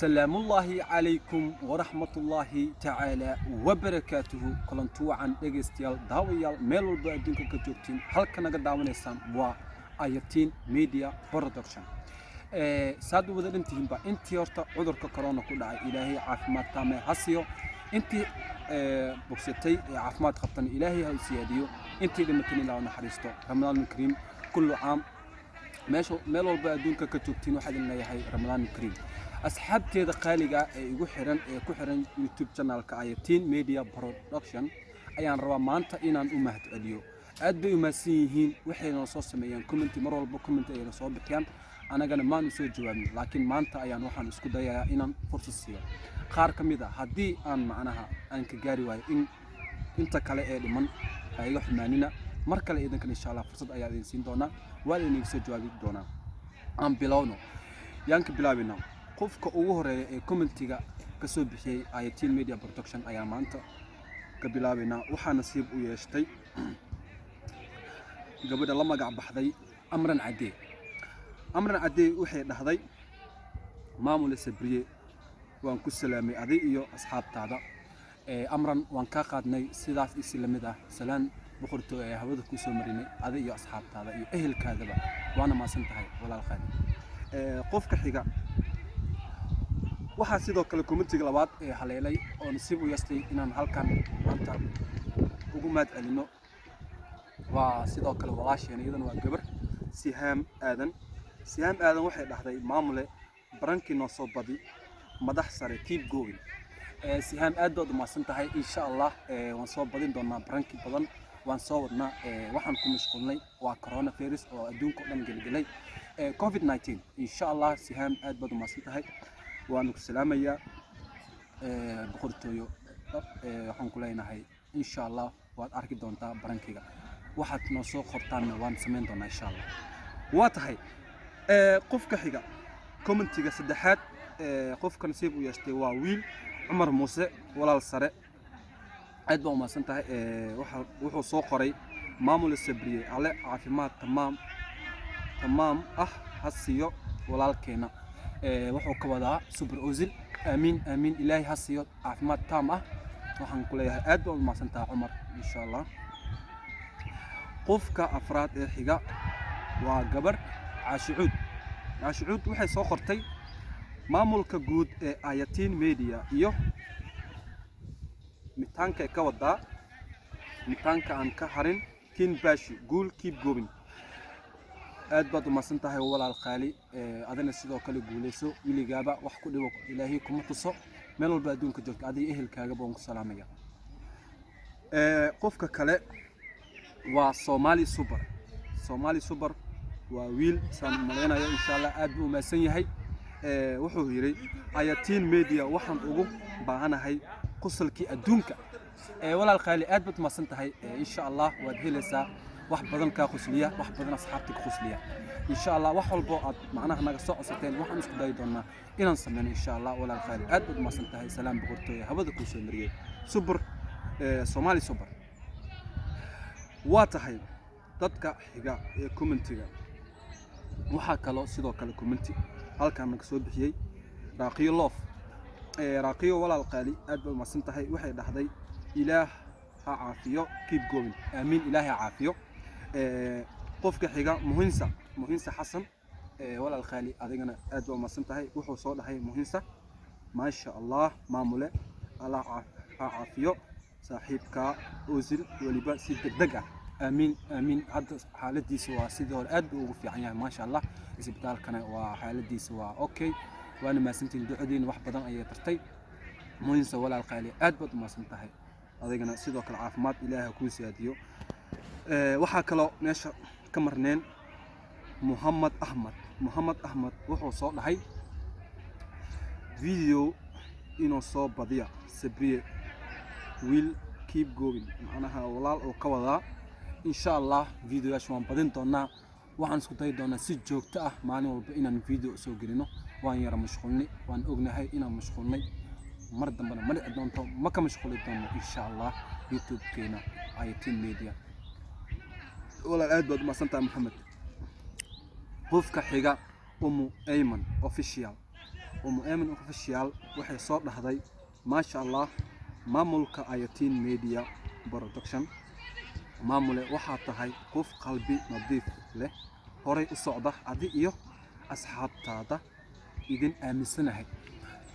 سلام الله عليكم ورحمة الله تعالى وبركاته كلنتو عن دغستيال داويال ميل walba adduunka ka joogtiin halka naga daawanaysaan waa ayatiin media production saad wada dhintiin ba intii horta cudurka corona ku dhacay ilaahay caafimaad taame hasiyo intii bogsatay caafimaad qabtan ilaahay ha siyaadiyo intii dhimatay ilaahay naxariisto ramadaan kariim kullu caam meel walba adduunka ka joogtiin waxa idin leeyahay ramadaan kariim asxaabteeda qaaliga ee igu xiran ku xiran YouTube channelka ayatiin media production ayaan rabaa maanta inaan u mahadceliyo aad bay u mahadsan yihiin waxayna soo sameeyeen comment mar walba comment ay soo bixiyaan anagana maan soo jawaabin laakiin maanta ayaan waxaan isku dayayaa inaan fursad siiyo qaar kamid ah hadii aan macnaha aan ka gaari waayo inta kale ee dhiman ayaga xumaanina mar kale idankan insha Allah fursad ayaa idin siin doona waa idin soo jawaabi doona aan bilowno yaanka bilaabina qofka ugu horeeya ee commentiga ka soo bixiyay ayatiin media production ayaa maanta ka bilaabina waxa nasiib u yeeshtay gabadha la magac baxday amran cadee waxay dhahday maamul sabriye waan ku salaamay aday iyo asxaabtaada amran waan ka qaadnay sidaas islamid ah salaan boqortooy ay hawada ku soo marinay aday iyo asxaabtaada iyo ehelkaadaba waana maasan tahay walaal qaali qofka xiga waxa sidoo kale commentiga labaad ee haleelay oo nasiib u yeestay inaan halkan maanta ugu mahadcelino waa sidoo kale walaasheen iyadana waa gabar Siham Aadan waxay dhahday maamule barankii noo soo badi madax sare keep going Siham aad baad u maasan tahay insha Allah waan soo badin doonaa barankii badan waan soo wadnaa waxaan ku mashquulnay waa corona virus oo adduunka dhan galgalay covid-19 insha Allah Siham aad baad u maasan tahay waan ku salaamayaa boqortooyo waxaan ku leenahay insha Allah waad arki doontaa barankiga waxaad noo soo qortaan waan sameyn doonaa insha Allah waa tahay qofka xiga commentiga saddexaad qofka nasiib u yeeshtay waa wiil Umar Muuse walaal sare aad baa u maasan tahay wuxuu soo qoray maamul sabriye alle caafimaad tamaam ah hasiyo walaalkeena wuxuu ka wadaa super ozil amiin ilaahay hasiyo caafimaad taam ah waxaan ku leeyahay aad baa u maasan tahay Umar insha Allah qofka afraad ee xiga waa gabar Caashuud waxay soo qortay maamulka guud ee ayatiin media iyo mitaanka ka wadaa mitaanka aan ka harin kin baashi gool keep going aad baad u maasan tahay walaal qaali adana sidoo kale guuleyso wiligaaba wax ku dhibo ilaahay kuma tuso meel walba adduunka joogto adiga ehelkaaga baan ku salaamaya qofka kale waa Somali Super waa wiil saan maleynaya insha Allah aad buu maasan yahay wuxuu yiri ayatiin media waxaan ugu baahanahay qosolkii adduunka walaal qaali aad baad maasan tahay insha Allah waad helaysaa wax badan ka qosliya wax badan asxaabta ka qosliya insha Allah wax walbo aad macnaha naga soo codsateen waxaan isku day doonaa inaan sameeyno insha Allah walaal qaali aad baad maasan tahay salaam boqortooy hawada ku soo mariyay super Somali Super waa tahay dadka xiga ee commentiga waxa kale sidoo kale commenti halkaan naga soo bixiyay Raqiyo Love Raqiyo walaal qaali aad baad maasan tahay waxay dhahday ilaah ha caafiyo keep going amiin ilaahay ha caafiyo qofka xiga muhinsa xasan walaal qaali adigana aad baad maasan tahay wuxuu soo dhahay muhinsa ma sha Allah maamule Allah ha caafiyo saaxiibka ozil waliba si degdeg ah amiin hadda xaaladiisa waa sidoo aad ugu fiican yahay ma sha Allah isbitaalkana waa xaaladiisa waa okay waana maasantiin ducadiin wax badan ayay tartay muhinsa walaal qaali aad baad maasan tahay adigana sidoo kale caafimaad ilaahay ku siyaadiyo waxa kale meesha ka marneen Muhammad Ahmad wuxuu soo dhahay video inoo soo badiya sabriye will keep going macnaha walaal oo ka wadaa insha Allah videoyaasha waan badin doonaa waxaan isku day doonaa si joogto ah maalin walba inaan video soo gelino waan yara mashquulnay waan ognahay inaan mashquulnay mar dambana ma dhici doonto ma ka mashquuli doono insha Allah YouTube keena ayatiin media walaal aad baad maasan tahay Maxamed qofka xiga Ayman official Ayman official waxay soo dhahday maasha Allah maamulka Ayatiin Media Production maamule waxaa tahay qof qalbi nadiif leh horay u socda adi iyo asxaabtaada idin aaminsanahay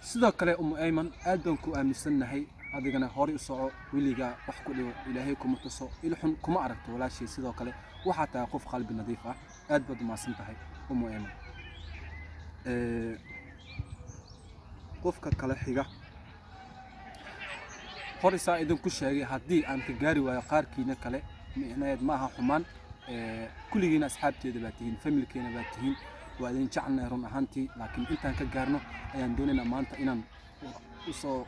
sidoo kale Ayman aad baan ku aaminsanahay adigana horay u soco wiliga wax ku dhigo ilaahay kuma tuso ilxun kuma aragto walaashii sidoo kale waxaa tahay qof qalbi nadiif ah aad baad maasan tahay Ayman qofka kale xiga horisa idin ku sheegay hadii aan ka gaari waayo qaarkiina kale micnaheed ma aha xumaan kulligiina asxaabteeda baa tihiin familkeena baa tihiin waa idin jecelnahay run ahaantii laakiin intaan ka gaarno ayaan doonaynaa maanta inaan u soo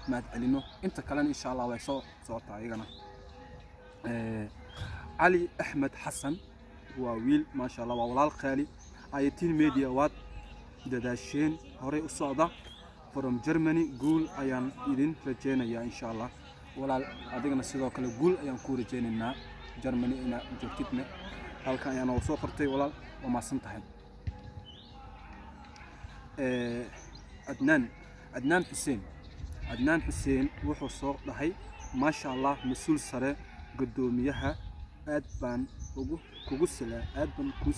mahadcelino inta kalena insha Allah way soo socotaa iyagana Ali Ahmed Hassan waa wiil maasha Allah waa walaal qaali Ayatiin Media waad dadaasheen horay u socda from Germany gool ayaan idin rajeynayaa insha Allah walaal adigana sidoo kale gool ayaan ku rajeynaynaa Germany ina joogtidna halkan ayaan soo qortay walaal waa maasan tahay Adnan Hussein wuxuu soo dhahay maasha Allah mas'uul sare gudoomiyaha aad baan kugu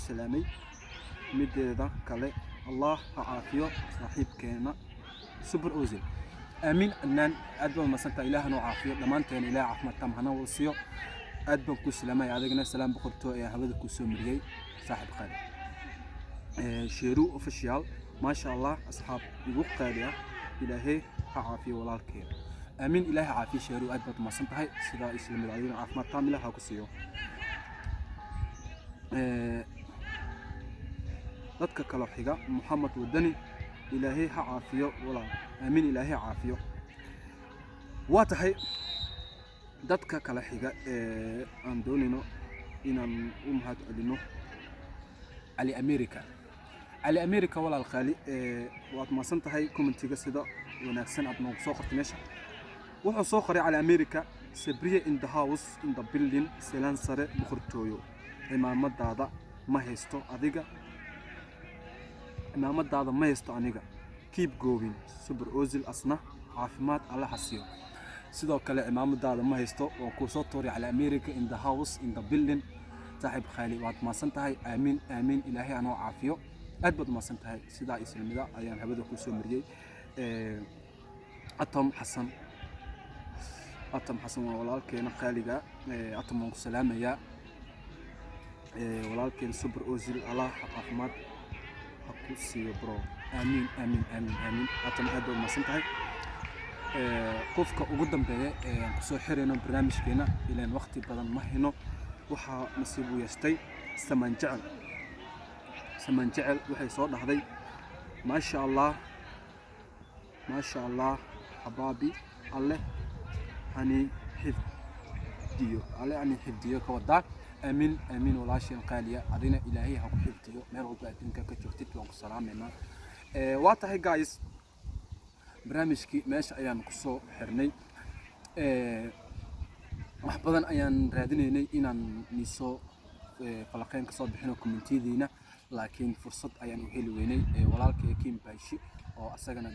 salaamay mideeda kale Allah ha caafiyo saaxiibkeena Super Ozil آمين أنان أدبا ما سنت إله نوع عافية لما أنت يعني إله عفمة تام هنا وصيو أدبا كل سلامة يا عدنا سلام بقولتو يا هذا كل سومري صاحب خالد شيرو أوفيشال ما شاء الله أصحاب يبوق قاليا إلهي عافية ولا الكير آمين إله عافية شيرو أدبا ما سنت هاي سيدا إسلام العليم عفمة تام إله كسيو dadka kala xiga Muhammad Wadani إلهي عافية ولا آمين إلهي عافية واتحي دتك كلا حاجة عندنا إن أمهات علينا على أمريكا ولا الخالي وقت ما سنتهاي كومنتي قصيدة ونفسنا أبنو صخر تنشأ وحو صخر على أمريكا سبرية in the house in the building سلانسر بخرجويو إمام الدادا ما هيستو أديجا إمام الدادا ما هيستو أنيجا keep going Super Ozil أصنع عافمات على حسيو sidoo kale imaamadaada ma haysto oo ku soo toori على America in the house in the building saaxib khali waad ma santahay aamin ilaahay anoo caafiyo aad baad ma santahay sida islamida ayaan habada ku soo mariyay atom xasan walaalkeena khaliga atom ku salaamaya walaalkeen Super Ozil Allah caafimaad ha ku siiyo bro aamin atom aad baad ma santahay qofka ugu dambeeya aan ku soo xireyno barnaamijkeena ilaan waqti badan ma hino waxa nasiib u yeeshtay saman jecel waxay soo dhahday ma sha Allah hababi alle ani xifdiyo ka wada aamin walaashin qaaliya adina ilaahay ha ku xifdiyo meel walba adinka ka joogtid waan ku salaameynaa waa tahay guys barnaamijkii meesha ayaan ku soo xirnay wax badan ayaan raadinaynay inaan niso falaqeen ka soo bixino community-diina laakiin fursad ayaan u heli weynay walaalkay Kim Baashi oo asagana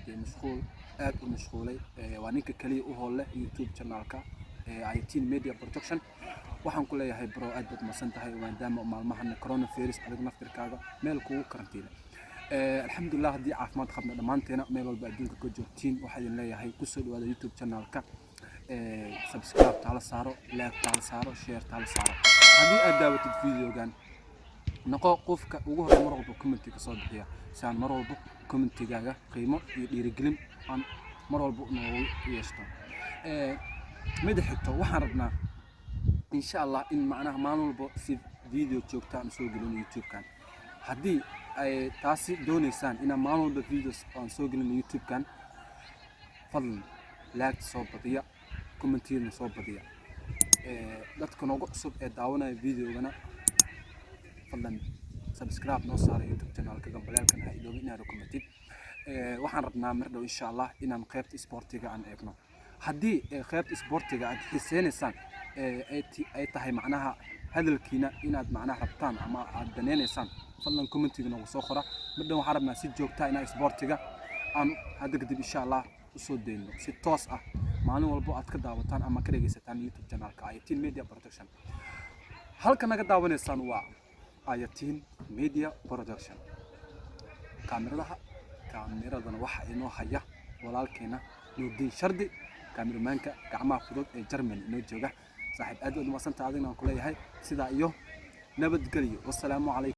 aad u mashquulay waa ninka kaliya u hool leh YouTube channel-ka Ayatiin Media Production waxaan ku leeyahay bro aad baad masan tahay maadaama maalmahan coronavirus adiga naftirkaaga meel kugu karantiina الحمد لله هدي عافمات خدنا دمانتنا ميل والبا adduunka ka joogtiin waxa idin leeyahay ku soo dhawaada YouTube channel-ka subscribe taala saaro like taala saaro share taala saaro hadii aad daawatid video-gan naqo qofka ugu hor mar walba comment ka soo bixiya saan mar walba comment-gaaga qiimo iyo dhiirigelin aan mar walba noogu yeeshto mid xigto waxaan rabnaa insha Allah in macnaha maalin walba si video joogtaan soo gelin YouTube-kan hadii ay taasi doonaysaan ina maalin walba videos aan soo gelin YouTube-kan fadlan like soo badiya comment-na soo badiya dadka noogu cusub ee daawanaya video-gana fadlan subscribe noo saaro YouTube channel-ka gambalaalkan ha iloobi inaad comment waxaan rabnaa mar dhow insha Allah inaan qaybta sportiga aan eegno hadii qaybta sportiga aad xiiseenaysaan ay tahay macnaha hadalkiina inaad macnaha rabtaan ama aad daneenaysaan fadlan comment-ga nagu soo qora midna waxaan rabnaa si joogta ina sportiga aan hadda kadib insha allah usoo dayno si toos ah maalin walbo aad ka daawataan ama ka dhegaysataan YouTube channelka Ayatiin Media Production. halka naga daawanaysaan waa Ayatiin Media Production. kaamiradaana waxa inoo haya walaalkeena Nuurdiin Shardi, kaamiramaanka gacmaha fudud ee Germany inoo jooga. saaxiib aad u mahadsantahay, adigna aan ku leeyahay sidaa iyo nabadgelyo. wassalaamu calaykum.